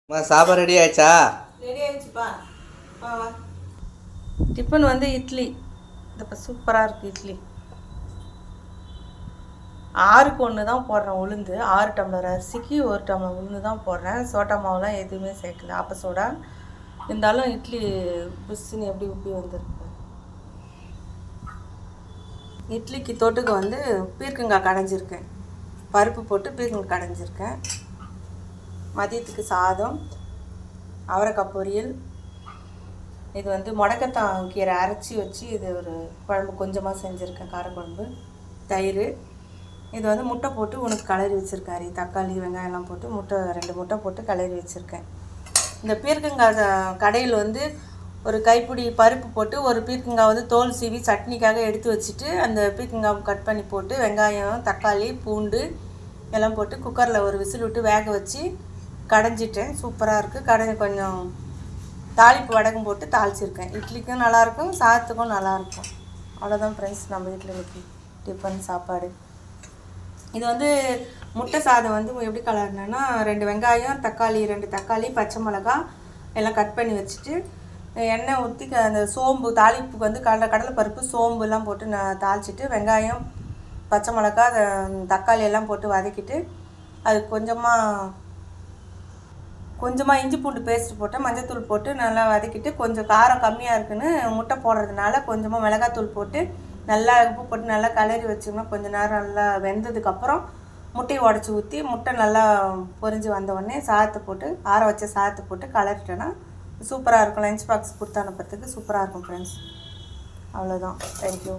சாப்பாடு ரெடி ஆயிடுச்சா? Ready ஆயிடுச்சுப்பா. Tiffin வந்து இட்லி. இப்போ சூப்பராக இருக்குது இட்லி. 6க்கு 1 தான் போடுறேன் உளுந்து. 6 டம்ளர் அரிசிக்கு 1 டம்ளர் உளுந்து தான் போடுறேன். சோட்டா மாவுலாம் எதுவுமே சேர்க்கல. அப்போ சோடா இருந்தாலும் இட்லி புஷ்ஷுன்னு எப்படி உப்பி வந்துருக்கு. இட்லிக்கு தொட்டுக்கு வந்து பீர்க்கங்காய் கடைஞ்சிருக்கேன். பருப்பு போட்டு பீர்க்கங்காய் கடைஞ்சிருக்கேன். மதியத்துக்கு சாதம், அவரைக்காய் பொரியல். இது வந்து முடக்கத்தான் கீரை அரைச்சி வச்சு இது ஒரு குழம்பு கொஞ்சமாக செஞ்சுருக்கேன், காரக்குழம்பு. தயிர். இது வந்து முட்டை போட்டு உனக்கு கலரி வச்சுருக்காரு. தக்காளி வெங்காயம்லாம் போட்டு முட்டை 2 முட்டை போட்டு கலரி வச்சுருக்கேன். இந்த பீர்க்கங்காய் கடையில் வந்து ஒரு கைப்பிடி பருப்பு போட்டு ஒரு பீர்க்கங்காய் வந்து தோல் சீவி சட்னிக்காக எடுத்து வச்சுட்டு அந்த பீர்க்கங்காய் கட் பண்ணி போட்டு வெங்காயம், தக்காளி, பூண்டு எல்லாம் போட்டு குக்கரில் ஒரு விசில் விட்டு வேக வச்சு கடைஞ்சிட்டேன். சூப்பராக இருக்குது. கொஞ்சம் தாளிப்பு வடகம் போட்டு தாளிச்சிருக்கேன். இட்லிக்கும் நல்லாயிருக்கும், சாதத்துக்கும் நல்லாயிருக்கும். அவ்வளோதான் ஃப்ரெண்ட்ஸ், நம்ம வீட்டில் இன்றைக்கி டிஃபன் சாப்பாடு. இது வந்து முட்டை சாதம் வந்து எப்படி கலர்னா 2 வெங்காயம், தக்காளி 2 தக்காளி, பச்சை மிளகா எல்லாம் கட் பண்ணி வச்சுட்டு எண்ணெய் ஊற்றி அந்த சோம்பு தாளிப்புக்கு வந்து கடலை பருப்பு சோம்புலாம் போட்டு நான் தாளிச்சிட்டு வெங்காயம், பச்சை மிளகா, தக்காளி எல்லாம் போட்டு வதக்கிட்டு அது கொஞ்சமாக இஞ்சி பூண்டு பேஸ்ட் போட்டு மஞ்சத்தூள் போட்டு நல்லா வதக்கிட்டு கொஞ்சம் காரம் கம்மியாக இருக்குன்னு முட்டை போடுறதுனால கொஞ்சமாக மிளகாத்தூள் போட்டு நல்லா உப்பு போட்டு நல்லா கலரி வச்சோம்னா கொஞ்சம் நேரம் நல்லா வெந்ததுக்கப்புறம் முட்டையை உடச்சி ஊற்றி முட்டை நல்லா பொரிஞ்சு வந்தவுடனே சாதத்தை போட்டு ஆற வச்ச சாதத்தை போட்டு கலரிட்டேன்னா சூப்பராக இருக்கும். லஞ்ச் பாக்ஸ் கொடுத்து அனுப்புறதுக்கு சூப்பராக இருக்கும் ஃப்ரெண்ட்ஸ். அவ்வளோதான். தேங்க்யூ.